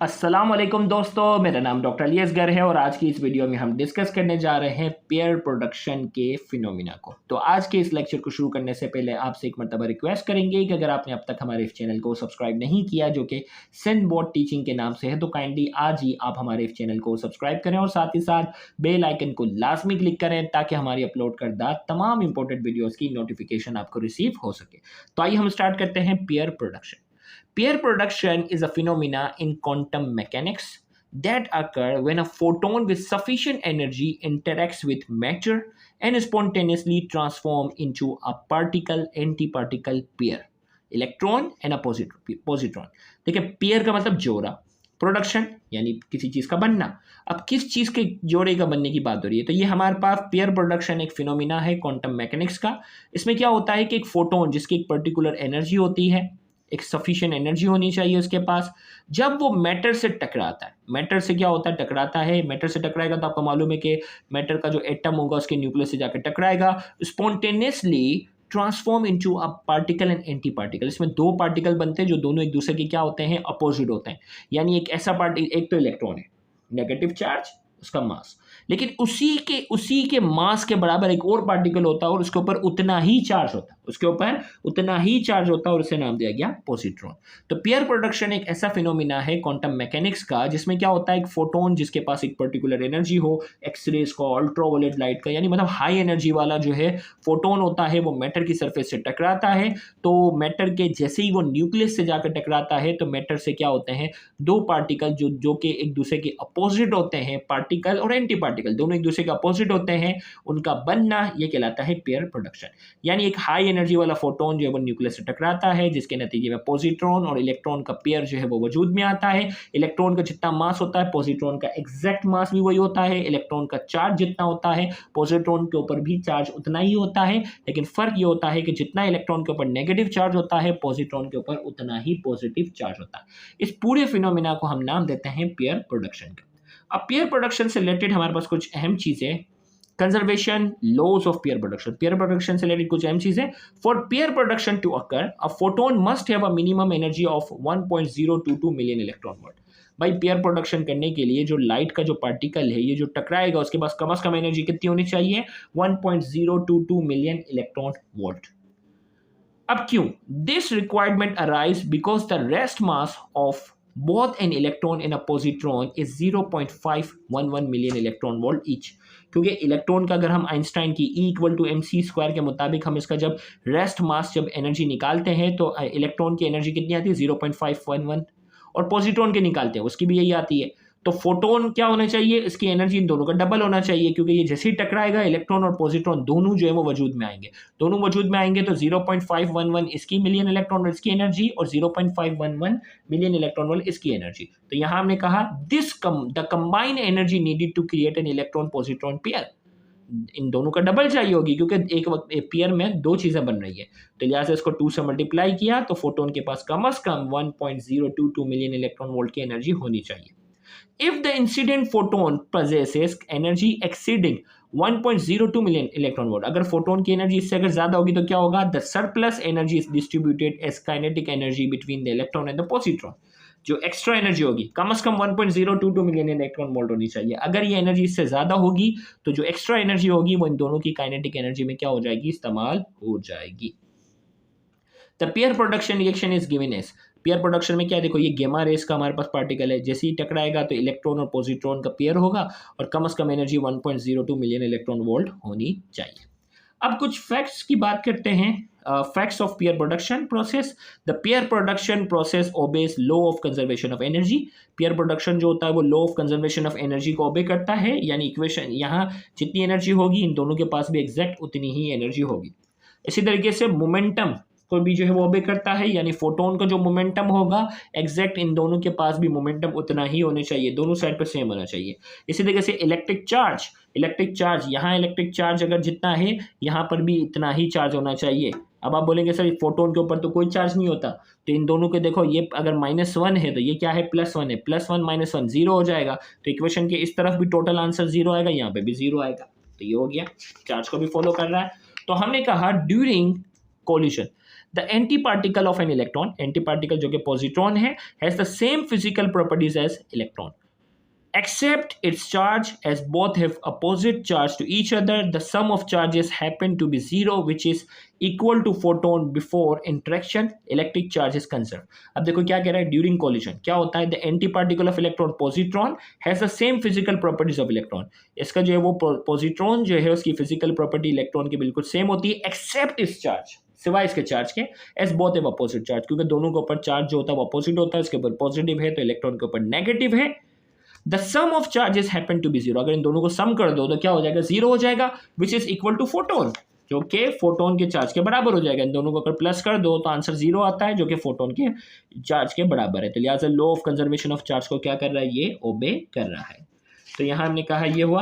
अस्सलाम वालेकुम दोस्तों, मेरा नाम डॉक्टर अली असगर है और आज की इस वीडियो में हम डिस्कस करने जा रहे हैं पेयर प्रोडक्शन के फिनोमिना को। तो आज के इस लेक्चर को शुरू करने से पहले आपसे एक मर्तबा रिक्वेस्ट करेंगे कि अगर आपने अब तक हमारे इस चैनल को सब्सक्राइब नहीं किया जो कि सिंध बोर्ड टीचिंग के नाम से है, तो काइंडली आज ही आप हमारे इस चैनल को सब्सक्राइब करें और साथ ही साथ बेल आइकन को लाजमी क्लिक करें ताकि हमारी अपलोड करदा तमाम इंपॉर्टेंट वीडियोज़ की नोटिफिकेशन आपको रिसीव हो सके। तो आइए हम स्टार्ट करते हैं pair production. Pair production is a phenomena in quantum mechanics that occur when a photon with sufficient energy interacts with matter and spontaneously transform into a particle antiparticle pair, electron and a positron। देखिए, pair का मतलब जोड़ा, production यानी किसी चीज का बनना। अब किस चीज के जोड़े का बनने की बात हो रही है, तो ये हमारे पास पेयर प्रोडक्शन एक फिनोमिना है क्वांटम मैकेनिक्स का। इसमें क्या होता है कि एक फोटोन जिसकी एक पर्टिकुलर एनर्जी होती है, एक सफिशिएंट एनर्जी होनी चाहिए उसके पास, जब वो मैटर से टकराता है, मैटर से क्या होता है, टकराता है, मैटर से टकराएगा तो आपको मालूम है कि मैटर का जो एटम होगा उसके न्यूक्लियस से जाकर टकराएगा, spontaneously transform into a particle and anti particle. इसमें दो पार्टिकल बनते हैं जो दोनों एक दूसरे के क्या होते हैं, अपोजिट होते हैं। यानी एक ऐसा पार्टिकल, एक तो इलेक्ट्रॉन है, नेगेटिव चार्ज, उसका मास, लेकिन उसी के मास के बराबर एक और पार्टिकल होता है और उसके ऊपर उतना ही चार्ज होता है, उसके ऊपर उतना ही चार्ज होता है और उसे नाम दिया गया पॉजिट्रॉन। तो पेयर प्रोडक्शन एक ऐसा फिनोमिना है क्वांटम मैकेनिक्स का जिसमें क्या होता है, एक फोटोन जिसके पास एक पर्टिकुलर एनर्जी हो, एक्सरेज का, अल्ट्रावायलेट लाइट का, यानी मतलब हाई एनर्जी वाला जो है फोटोन होता है, वो मैटर की सरफेस से टकराता है। तो मैटर के जैसे ही वो न्यूक्लियस से जाकर टकराता है तो मैटर से क्या होते हैं, दो पार्टिकल जो कि एक दूसरे के अपोजिट होते हैं, पार्टिकल और एंटी पार्टिकल दोनों एक दूसरे के अपोजिट होते हैं, उनका बनना ये कहलाता है पेयर प्रोडक्शन। यानी एक हाई एनर्जी वाला फोटोन जो है वो न्यूक्लियस से टकराता है, जिसके नतीजे में पॉजिट्रॉन और इलेक्ट्रॉन का पेयर जो है वो वजूद में आता है। इलेक्ट्रॉन का जितना मास होता है, पॉजिट्रॉन का एग्जैक्ट मास भी वही होता है। इलेक्ट्रॉन का चार्ज जितना होता है, पॉजिट्रॉन के ऊपर भी चार्ज उतना ही होता है, लेकिन फर्क ये होता है कि जितना इलेक्ट्रॉन के ऊपर नेगेटिव चार्ज होता है, पॉजिट्रॉन के ऊपर उतना ही पॉजिटिव चार्ज होता है। इस पूरे फिनोमिना को हम नाम देते हैं पेयर प्रोडक्शन का। अब पेयर प्रोडक्शन से रिलेटेड हमारे पास कुछ अहम चीजें, conservation, laws of pair production. Pair production से रिलेटेड कुछ अहम चीजें, for pair production to occur a photon must have a minimum energy of 1.022 million electron volt. भाई, पेयर प्रोडक्शन करने के लिए जो लाइट का जो पार्टिकल है, ये जो टकराएगा, उसके पास कम से कम एनर्जी कितनी होनी चाहिए, 1.022 मिलियन इलेक्ट्रॉन वोल्ट। अब क्यों? This requirement arise because the rest mass of both an electron and a positron is 0.511 million electron volt each। क्योंकि इलेक्ट्रॉन का अगर हम आइंस्टाइन की E इक्वल टू mc² के मुताबिक हम इसका जब रेस्ट मास जब एनर्जी निकालते हैं तो इलेक्ट्रॉन की एनर्जी कितनी आती है, 0.511, और पॉजिट्रॉन के निकालते हैं उसकी भी यही आती है। तो फोटोन क्या होना चाहिए, इसकी एनर्जी इन दोनों का डबल होना चाहिए, क्योंकि ये जैसे ही टकराएगा इलेक्ट्रॉन और पॉजिट्रॉन दोनों जो है वो वजूद में आएंगे। दोनों वजूद में आएंगे तो 0.511 इसकी मिलियन इलेक्ट्रॉन वोल्ट इसकी एनर्जी और 0.511 मिलियन इलेक्ट्रॉन वोल्ट इसकी एनर्जी। तो यहां हमने कहा the combined energy needed to create an electron positron pair, इन दोनों का डबल चाहिए होगी, क्योंकि एक वक्त एक पेयर में दो चीजें बन रही है। तो लिहाजा इसको 2 से मल्टीप्लाई किया तो फोटोन के पास कम से कम 1.022 मिलियन इलेक्ट्रॉन वोल्ट की एनर्जी होनी चाहिए। If the incident photon possesses energy exceeding 1.02 million electron volt, अगर फोटोन की एनर्जी इससे अगर ज्यादा होगी तो क्या होगा, the surplus energy is distributed as kinetic energy between the electron and the positron। जो एक्स्ट्रा एनर्जी होगी कम से कम 1.022 मिलियन इलेक्ट्रॉन वोल्ट होनी चाहिए। अगर ये एनर्जी इससे ज्यादा होगी तो जो एक्स्ट्रा एनर्जी होगी वो इन दोनों की काइनेटिक एनर्जी में क्या हो जाएगी, इस्तेमाल हो जाएगी। The pair production reaction is given as, pair production में क्या है, देखो ये गेमा रेस का हमारे पास पार्टिकल है, जैसे ही टकराएगा तो इलेक्ट्रॉन और पॉजिट्रॉन का पेयर होगा और कम से कम एनर्जी 1.02 मिलियन इलेक्ट्रॉन वोल्ट होनी चाहिए। अब कुछ फैक्ट्स की बात करते हैं, facts of pair production process. The pair production process obeys law of conservation of energy. Pair production जो होता है वो law of conservation of energy को ओबे करता है, यानी इक्वेशन यहाँ जितनी एनर्जी होगी इन दोनों के पास भी एग्जैक्ट उतनी ही एनर्जी होगी। इसी तरीके से मोमेंटम को भी जो है वो ओबे करता है, यानी फोटोन का जो मोमेंटम होगा एग्जैक्ट इन दोनों के पास भी मोमेंटम उतना ही होने चाहिए, दोनों साइड पर सेम होना चाहिए। इसी तरीके से इलेक्ट्रिक चार्ज यहाँ इलेक्ट्रिक चार्ज अगर जितना है यहाँ पर भी इतना ही चार्ज होना चाहिए। अब आप बोलेंगे सर फोटोन के ऊपर तो कोई चार्ज नहीं होता, तो इन दोनों के देखो ये अगर -1 है तो ये क्या है, +1 है, +1 -1 0 हो जाएगा, तो इक्वेशन के इस तरफ भी टोटल आंसर 0 आएगा, यहाँ पे भी 0 आएगा। तो ये हो गया, चार्ज को भी फॉलो कर रहा है। तो हमने कहा during collision the antiparticle of an electron, antiparticle जो कि पॉजिट्रॉन है, has the same physical properties as electron except its charge, as both have opposite charge to each other. The sum of charges happen to be zero, which is equal to photon before interaction. Electric charge is conserved. अब देखो क्या कह रहा है, during collision क्या होता है, the antiparticle of electron positron has the same physical properties of electron. इसका जो है वो पॉजिट्रॉन जो है उसकी फिजिकल प्रॉपर्टी इलेक्ट्रॉन की बिल्कुल सेम होती है, एक्सेप्ट इस चार्ज, सिवाय इसके चार्ज के, as both have opposite charge, क्योंकि दोनों के ऊपर चार्ज जो होता है वो अपोजिट होता है, इसके ऊपर पॉजिटिव है तो इलेक्ट्रॉन के ऊपर नेगेटिव है. The sum of charges happen to be zero, अगर इन दोनों को सम कर दो तो क्या हो जाएगा, जीरो हो जाएगा, which is equal to photon, जो कि फोटोन के चार्ज के बराबर हो जाएगा. इन दोनों को अगर प्लस कर दो तो आंसर जीरो आता है, जो कि फोटोन के चार्ज के बराबर है. तो लिहाजा law of conservation of charge को क्या कर रहा है, ये ओबे कर रहा है. तो यहां हमने कहा ये हुआ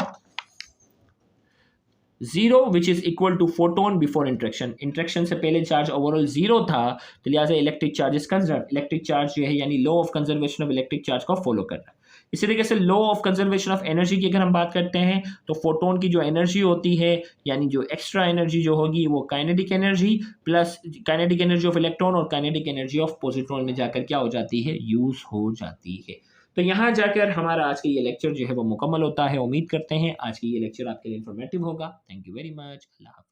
zero, which is equal to photon before interaction. Interaction से पहले चार्ज ओवरऑल जीरो था, तो लिहाजा electric charge is conserve. Electric charge जो है यानी law of conservation of electric charge को फॉलो कर रहा है. इसी तरीके से law of conservation of energy की अगर हम बात करते हैं तो फोटोन की जो एनर्जी होती है यानी जो एक्स्ट्रा एनर्जी जो होगी वो kinetic energy plus kinetic energy of electron और काइनेटिक एनर्जी ऑफ पॉजिट्रॉन में जाकर क्या हो जाती है, यूज हो जाती है. तो यहाँ जाकर हमारा आज का ये लेक्चर जो है वो मुकम्मल होता है. उम्मीद करते हैं आज की ये लेक्चर आपके लिए इन्फॉर्मेटिव होगा. Thank you very much. Allah हाफ़िज़.